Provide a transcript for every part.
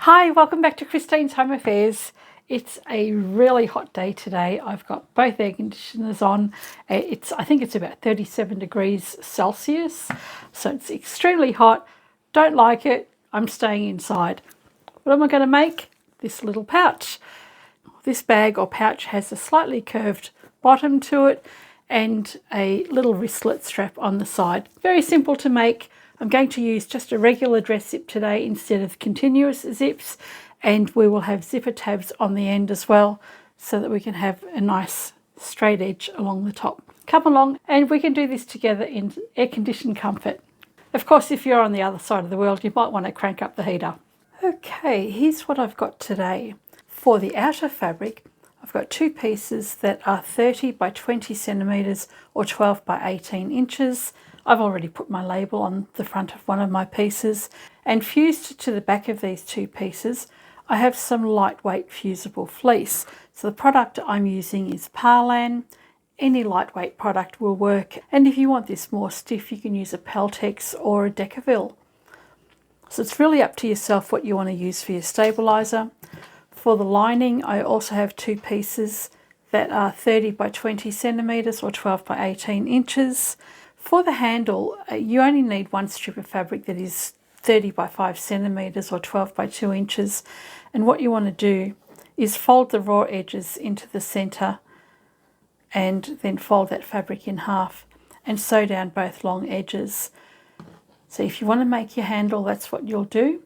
Hi, welcome back to Christine's Home Affairs. It's a really hot day today. I've got both air conditioners on. I think it's about 37 degrees Celsius, so it's extremely hot. Don't like it. I'm staying inside. What am I going to make? This little pouch. This bag or pouch has a slightly curved bottom to it and a little wristlet strap on the side. Very simple to make. I'm going to use just a regular dress zip today instead of continuous zips, and we will have zipper tabs on the end as well so that we can have a nice straight edge along the top. Come along and we can do this together in air-conditioned comfort. Of course, if you're on the other side of the world, you might want to crank up the heater. Okay, here's what I've got today. For the outer fabric, I've got two pieces that are 30 by 20 centimetres or 12 by 18 inches. I've already put my label on the front of one of my pieces, and fused to the back of these two pieces I have some lightweight fusible fleece. So the product I'm using is Parlan. Any lightweight product will work, and if you want this more stiff you can use a Peltex or a Decaville. So it's really up to yourself what you want to use for your stabiliser. For the lining I also have two pieces that are 30 by 20 centimetres or 12 by 18 inches. For the handle, you only need one strip of fabric that is 30 by 5 centimetres or 12 by 2 inches. And what you want to do is fold the raw edges into the centre and then fold that fabric in half and sew down both long edges. So if you want to make your handle, that's what you'll do.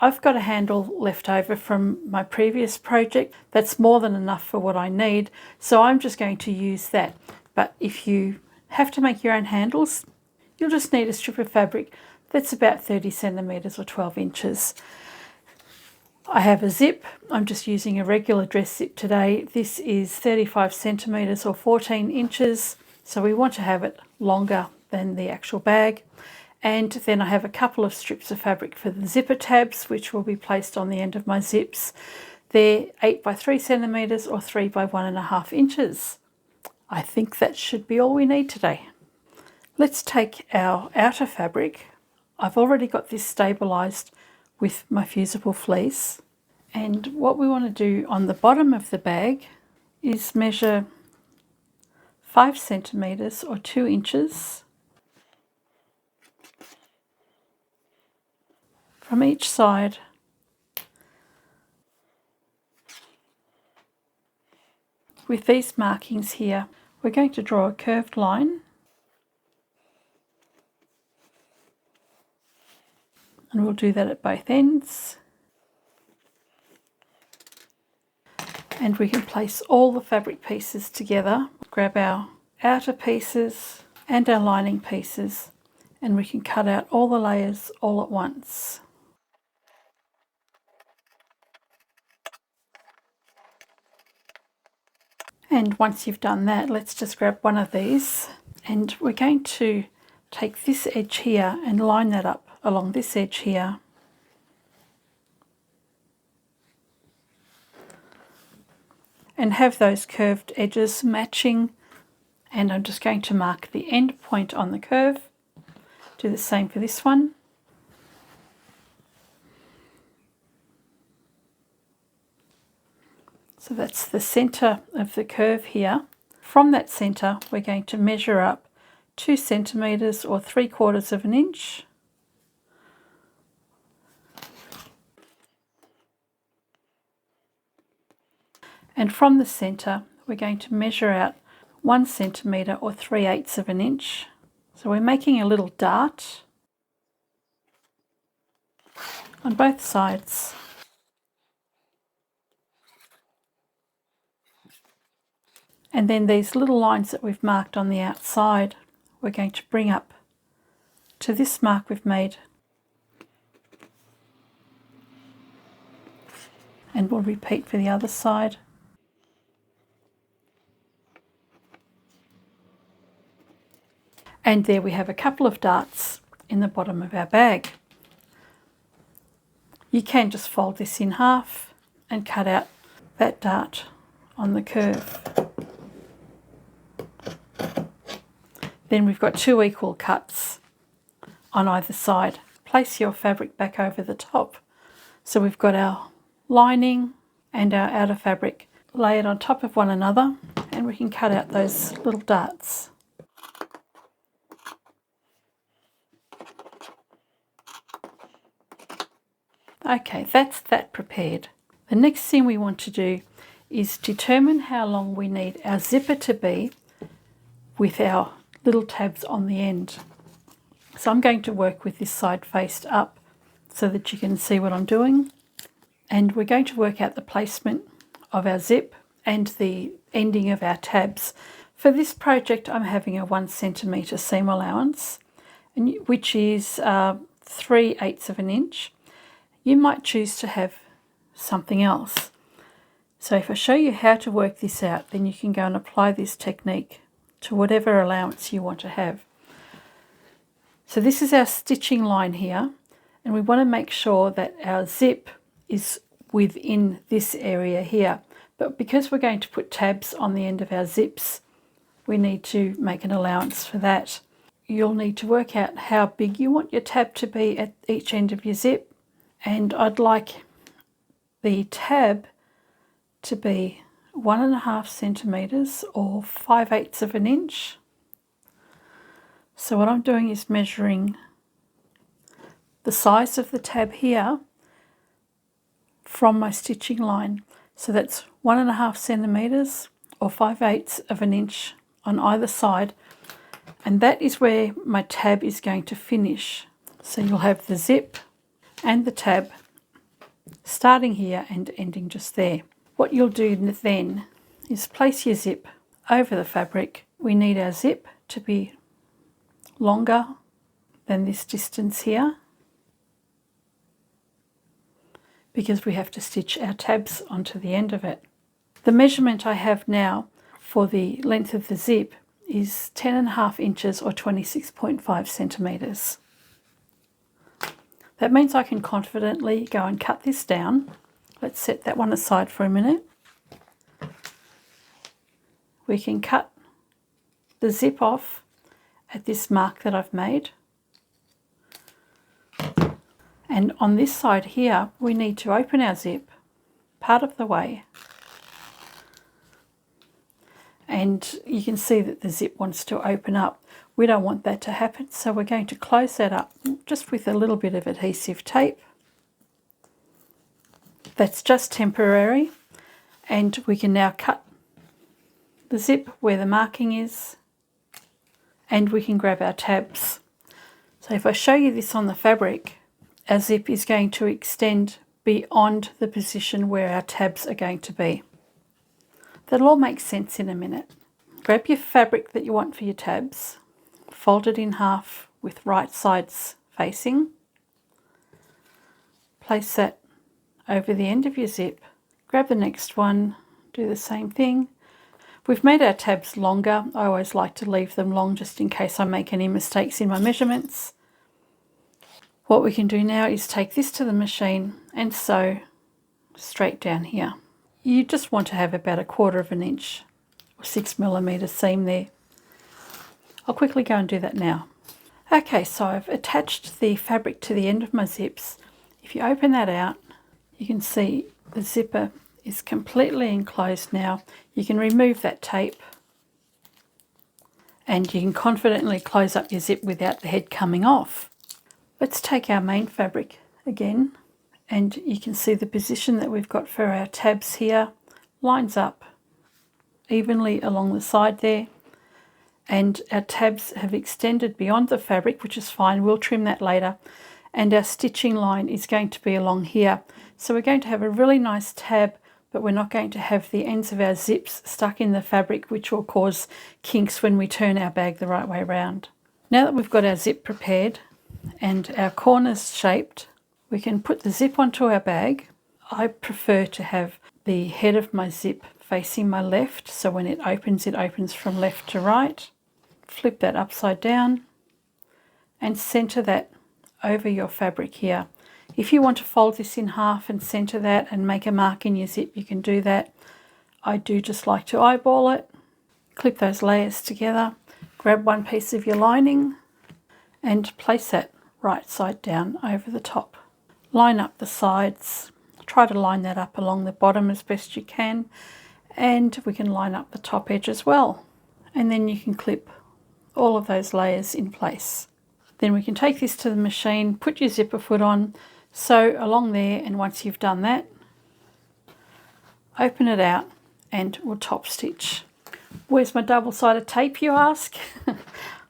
I've got a handle left over from my previous project that's more than enough for what I need, so I'm just going to use that. But if you have to make your own handles, you'll just need a strip of fabric that's about 30 centimetres or 12 inches. I have a zip. I'm just using a regular dress zip today. This is 35 centimetres or 14 inches, so we want to have it longer than the actual bag. And then I have a couple of strips of fabric for the zipper tabs, which will be placed on the end of my zips. They're 8 by 3 centimetres or 3 by 1.5 inches. I think that should be all we need today. Let's take our outer fabric. I've already got this stabilised with my fusible fleece. And what we want to do on the bottom of the bag is measure 5 centimetres or 2 inches from each side. With these markings here, we're going to draw a curved line, and we'll do that at both ends. And we can place all the fabric pieces together, grab our outer pieces and our lining pieces, and we can cut out all the layers all at once. And once you've done that, let's just grab one of these, and we're going to take this edge here and line that up along this edge here. And have those curved edges matching, and I'm just going to mark the end point on the curve. Do the same for this one. So that's the centre of the curve here. From that centre we're going to measure up 2 centimetres or 3/4 of an inch. And from the centre we're going to measure out 1 centimetre or 3/8 of an inch. So we're making a little dart on both sides. And then these little lines that we've marked on the outside, we're going to bring up to this mark we've made. And we'll repeat for the other side. And there we have a couple of darts in the bottom of our bag. You can just fold this in half and cut out that dart on the curve. Then we've got 2 equal cuts on either side. Place your fabric back over the top So we've got our lining and our outer fabric layered on top of one another, and we can cut out those little darts. Okay, that's that prepared. The next thing we want to do is determine how long we need our zipper to be with our little tabs on the end. So I'm going to work with this side faced up so that you can see what I'm doing. And we're going to work out the placement of our zip and the ending of our tabs. For this project, I'm having a 1 centimetre seam allowance, which is 3/8 of an inch. You might choose to have something else. So if I show you how to work this out, then you can go and apply this technique to whatever allowance you want to have. So this is our stitching line here, and we want to make sure that our zip is within this area here. But because we're going to put tabs on the end of our zips, we need to make an allowance for that. You'll need to work out how big you want your tab to be at each end of your zip. And I'd like the tab to be 1.5 centimetres or 5/8 of an inch. So what I'm doing is measuring the size of the tab here from my stitching line. So that's 1.5 centimetres or 5/8 of an inch on either side. And that is where my tab is going to finish. So you'll have the zip and the tab starting here and ending just there. What you'll do then is place your zip over the fabric. We need our zip to be longer than this distance here because we have to stitch our tabs onto the end of it. The measurement I have now for the length of the zip is 10.5 inches or 26.5 centimetres. That means I can confidently go and cut this down. Let's set that one aside for a minute. We can cut the zip off at this mark that I've made. And on this side here, we need to open our zip part of the way. And you can see that the zip wants to open up. We don't want that to happen, so we're going to close that up just with a little bit of adhesive tape. That's just temporary, and we can now cut the zip where the marking is, and we can grab our tabs. So if I show you this on the fabric, our zip is going to extend beyond the position where our tabs are going to be. That'll all make sense in a minute. Grab your fabric that you want for your tabs, fold it in half with right sides facing, place that over the end of your zip, grab the next one, do the same thing. We've made our tabs longer. I always like to leave them long just in case I make any mistakes in my measurements. What we can do now is take this to the machine and sew straight down here. You just want to have about 1/4 of an inch or 6mm seam there. I'll quickly go and do that now. Okay, so I've attached the fabric to the end of my zips. If you open that out, you can see the zipper is completely enclosed now. You can remove that tape and you can confidently close up your zip without the head coming off. Let's take our main fabric again, and you can see the position that we've got for our tabs here lines up evenly along the side there, and our tabs have extended beyond the fabric, which is fine. We'll trim that later, and our stitching line is going to be along here. So we're going to have a really nice tab, but we're not going to have the ends of our zips stuck in the fabric, which will cause kinks when we turn our bag the right way around. Now that we've got our zip prepared and our corners shaped, we can put the zip onto our bag. I prefer to have the head of my zip facing my left, so when it opens from left to right. Flip that upside down and center that over your fabric here. If you want to fold this in half and center that and make a mark in your zip, you can do that. I do just like to eyeball it. Clip those layers together, grab one piece of your lining and place that right side down over the top. line up the sides. Try to line that up along the bottom as best you can, and we can line up the top edge as well. And then you can clip all of those layers in place. Then we can take this to the machine, put your zipper foot on, sew along there, and once you've done that, open it out and we'll top stitch. Where's my double-sided tape, you ask?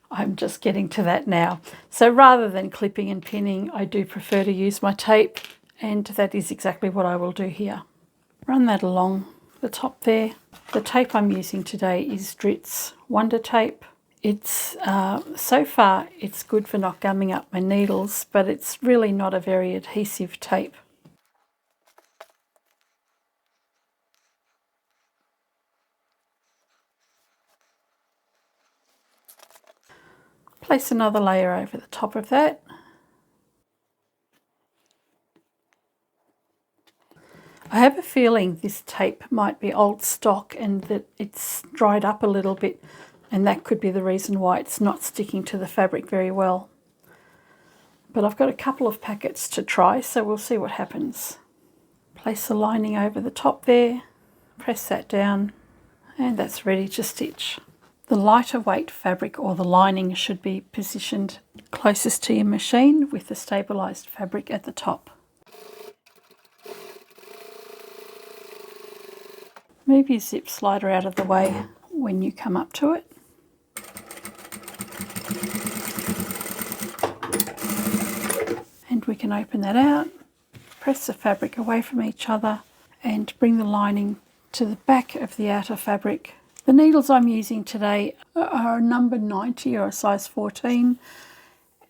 I'm just getting to that now. So rather than clipping and pinning, I do prefer to use my tape, and that is exactly what I will do here. Run that along the top there. The tape I'm using today is Dritz Wonder Tape. It's so far it's good for not gumming up my needles, but it's really not a very adhesive tape. Place another layer over the top of that. I have a feeling this tape might be old stock and that it's dried up a little bit, and that could be the reason why it's not sticking to the fabric very well. But I've got a couple of packets to try, so we'll see what happens. Place the lining over the top there, press that down, and that's ready to stitch. The lighter weight fabric or the lining should be positioned closest to your machine with the stabilised fabric at the top. Move your zip slider out of the way when you come up to it. And we can open that out, press the fabric away from each other and bring the lining to the back of the outer fabric. The needles I'm using today are a number 90 or a size 14,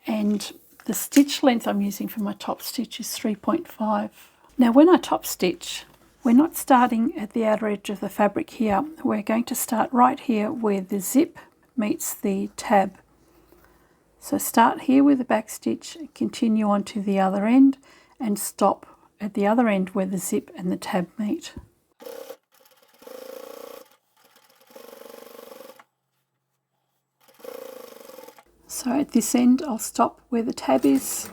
and the stitch length I'm using for my top stitch is 3.5. Now when I top stitch, we're not starting at the outer edge of the fabric here. We're going to start right here where the zip meets the tab. So start here with the back stitch, continue on to the other end and stop at the other end where the zip and the tab meet. So at this end I'll stop where the tab is,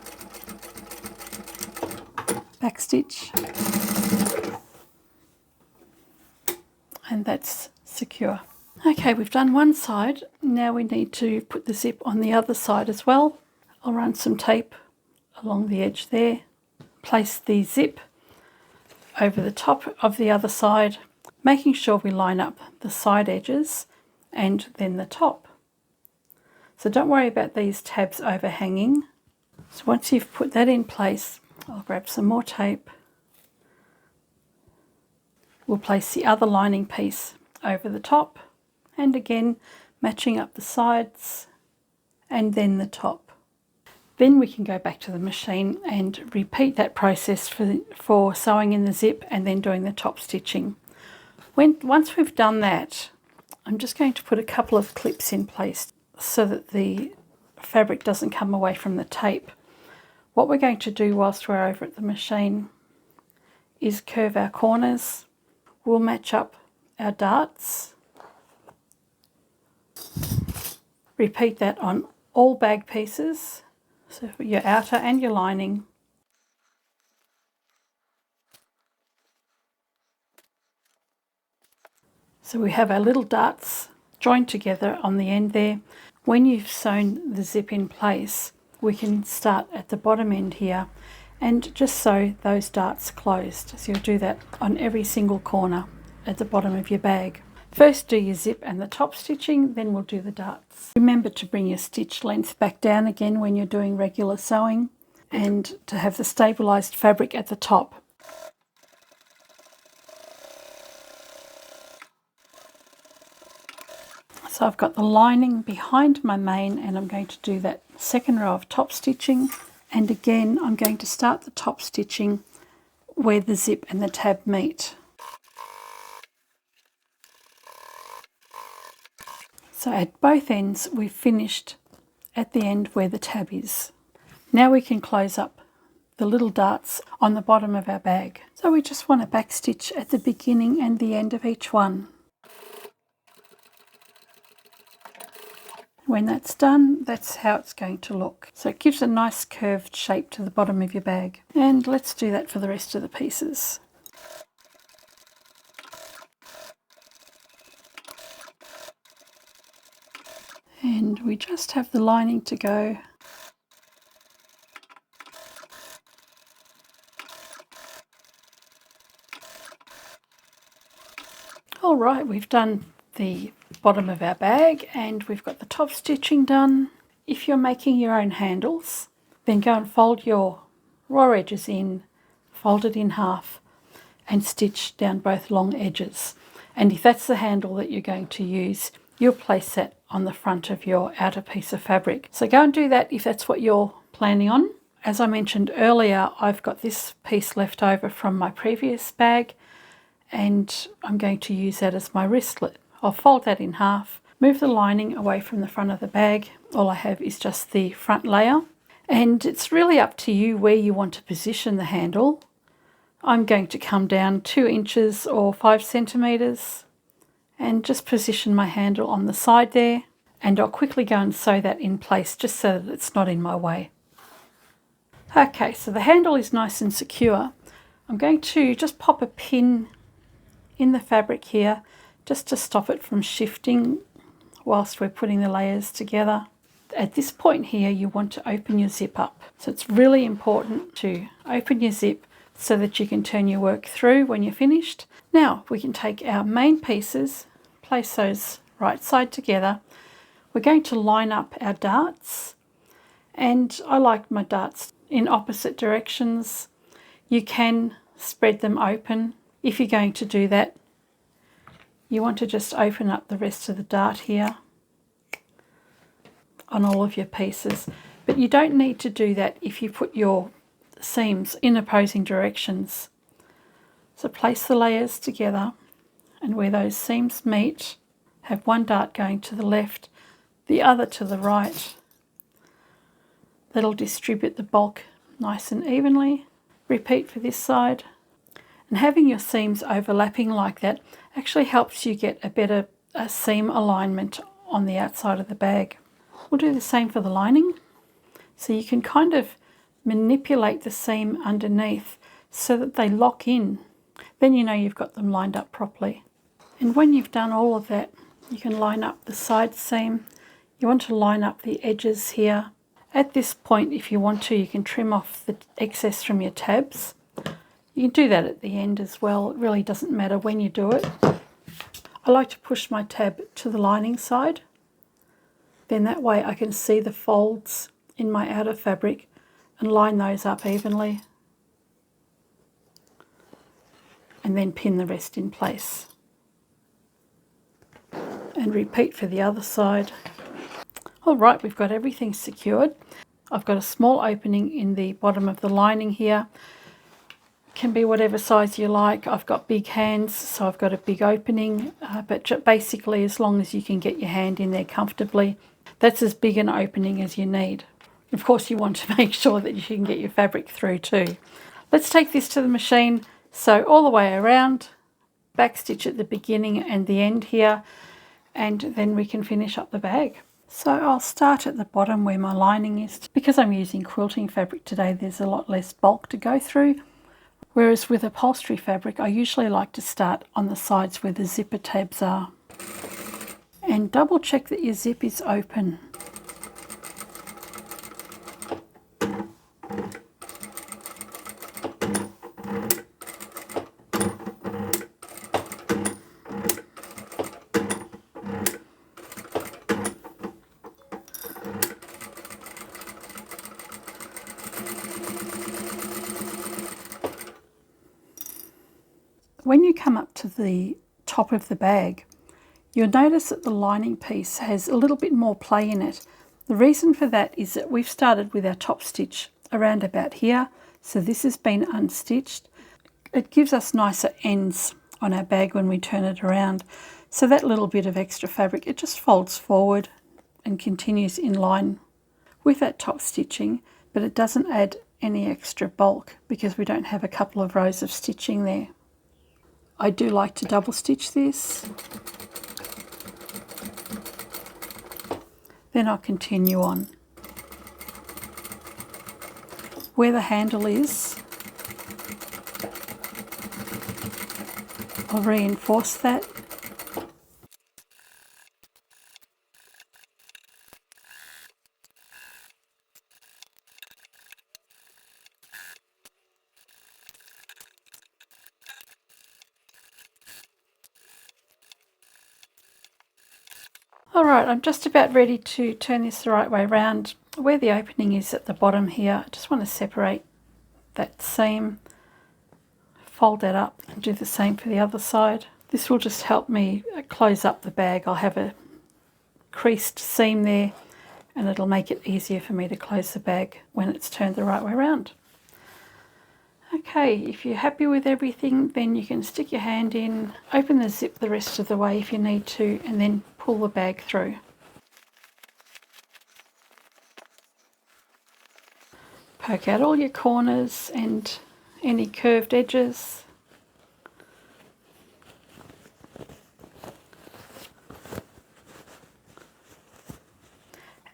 back stitch, and that's secure. Okay, we've done one side. Now we need to put the zip on the other side as well. I'll run some tape along the edge there, place the zip over the top of the other side, making sure we line up the side edges and then the top. So don't worry about these tabs overhanging. So once you've put that in place, I'll grab some more tape. We'll place the other lining piece over the top, and again matching up the sides and then the top. Then we can go back to the machine and repeat that process for sewing in the zip and then doing the top stitching. Once we've done that, I'm just going to put a couple of clips in place so that the fabric doesn't come away from the tape. What we're going to do whilst we're over at the machine is curve our corners. We'll match up our darts. Repeat that on all bag pieces, so for your outer and your lining. So we have our little darts joined together on the end there. When you've sewn the zip in place, we can start at the bottom end here and just sew those darts closed. So you'll do that on every single corner at the bottom of your bag. First do your zip and the top stitching, then we'll do the darts. Remember to bring your stitch length back down again when you're doing regular sewing, and to have the stabilised fabric at the top. So I've got the lining behind my main, and I'm going to do that second row of top stitching, and again I'm going to start the top stitching where the zip and the tab meet. So at both ends we've finished at the end where the tab is. Now we can close up the little darts on the bottom of our bag. So we just want to back stitch at the beginning and the end of each one. When that's done, that's how it's going to look. So it gives a nice curved shape to the bottom of your bag. And let's do that for the rest of the pieces. And we just have the lining to go. All right, we've done the bottom of our bag and we've got the top stitching done. If you're making your own handles, then go and fold your raw edges in, fold it in half and stitch down both long edges. And if that's the handle that you're going to use, you'll place that on the front of your outer piece of fabric. So go and do that if that's what you're planning on. As I mentioned earlier, I've got this piece left over from my previous bag and I'm going to use that as my wristlet. I'll fold that in half, move the lining away from the front of the bag. All I have is just the front layer. And it's really up to you where you want to position the handle. I'm going to come down 2 inches or 5 centimetres and just position my handle on the side there. And I'll quickly go and sew that in place just so that it's not in my way. Okay, so the handle is nice and secure. I'm going to just pop a pin in the fabric here just to stop it from shifting whilst we're putting the layers together. At this point here, you want to open your zip up. So it's really important to open your zip so that you can turn your work through when you're finished. Now we can take our main pieces, place those right side together. We're going to line up our darts, and I like my darts in opposite directions. You can spread them open. If you're going to do that, you want to just open up the rest of the dart here on all of your pieces. But you don't need to do that if you put your seams in opposing directions. So place the layers together, and where those seams meet, have one dart going to the left, the other to the right. That'll distribute the bulk nice and evenly. Repeat for this side. And having your seams overlapping like that actually helps you get a better seam alignment on the outside of the bag. We'll do the same for the lining. So you can kind of manipulate the seam underneath so that they lock in. Then you know you've got them lined up properly. And when you've done all of that, you can line up the side seam. You want to line up the edges here. At this point, if you want to, you can trim off the excess from your tabs. You can do that at the end as well. It really doesn't matter when you do it. I like to push my tab to the lining side. Then that way I can see the folds in my outer fabric and line those up evenly. And then pin the rest in place. And repeat for the other side. All right, we've got everything secured. I've got a small opening in the bottom of the lining here. Can be whatever size you like. I've got big hands, so I've got a big opening, but basically as long as you can get your hand in there comfortably, that's as big an opening as you need. Of course, you want to make sure that you can get your fabric through too. Let's take this to the machine. Sew all the way around, back stitch at the beginning and the end here, and then we can finish up the bag. So I'll start at the bottom where my lining is. Because I'm using quilting fabric today, there's a lot less bulk to go through. Whereas with upholstery fabric, I usually like to start on the sides where the zipper tabs are. And double check that your zip is open. When you come up to the top of the bag, you'll notice that the lining piece has a little bit more play in it. The reason for that is that we've started with our top stitch around about here, so this has been unstitched. It gives us nicer ends on our bag when we turn it around. So that little bit of extra fabric, it just folds forward and continues in line with that top stitching, but it doesn't add any extra bulk because we don't have a couple of rows of stitching there. I do like to double stitch this. Then I'll continue on. Where the handle is, I'll reinforce that. Alright, I'm just about ready to turn this the right way around. Where the opening is at the bottom here, I just want to separate that seam, fold that up and do the same for the other side. This will just help me close up the bag. I'll have a creased seam there and it'll make it easier for me to close the bag when it's turned the right way around. Okay, if you're happy with everything, then you can stick your hand in, open the zip the rest of the way if you need to, and then pull the bag through. Poke out all your corners and any curved edges.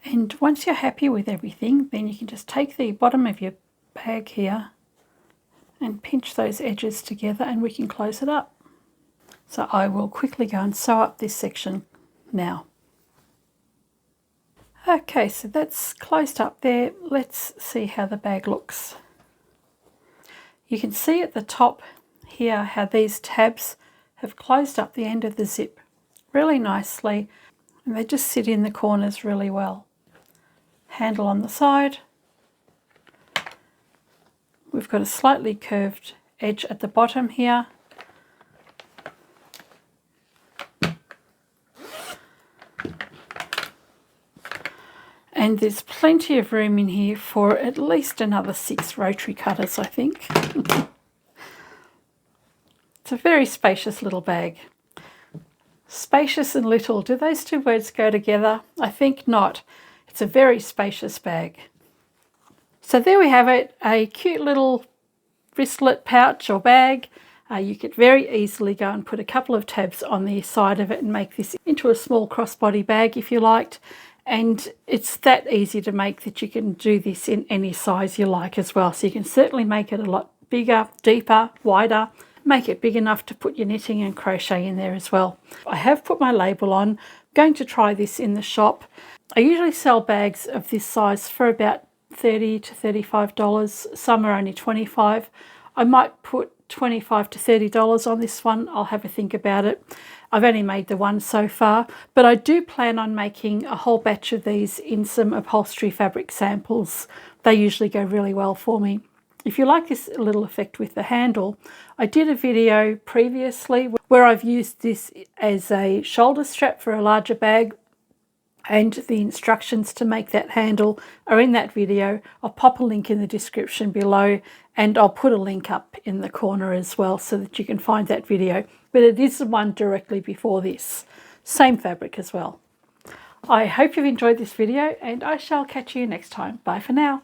And once you're happy with everything, then you can just take the bottom of your bag here and pinch those edges together and we can close it up. So I will quickly go and sew up this section now. Okay, so that's closed up there. Let's see how the bag looks. You can see at the top here how these tabs have closed up the end of the zip really nicely, and they just sit in the corners really well. Handle on the side. We've got a slightly curved edge at the bottom here. And there's plenty of room in here for at least another 6 rotary cutters, I think. It's a very spacious little bag. Spacious and little, do those two words go together? I think not. It's a very spacious bag. So there we have it, a cute little wristlet pouch or bag. You could very easily go and put a couple of tabs on the side of it and make this into a small crossbody bag if you liked. And it's that easy to make that you can do this in any size you like as well. So you can certainly make it a lot bigger, deeper, wider. Make it big enough to put your knitting and crochet in there as well. I have put my label on. I'm going to try this in the shop. I usually sell bags of this size for about $30 to $35. Some are only $25. I might put $25 to $30 on this one. I'll have a think about it. I've only made the one so far, but I do plan on making a whole batch of these in some upholstery fabric samples. They usually go really well for me. If you like this little effect with the handle, I did a video previously where I've used this as a shoulder strap for a larger bag, and the instructions to make that handle are in that video. I'll pop a link in the description below, and I'll put a link up in the corner as well so that you can find that video. But it is the one directly before this. Same fabric as well. I hope you've enjoyed this video, and I shall catch you next time. Bye for now.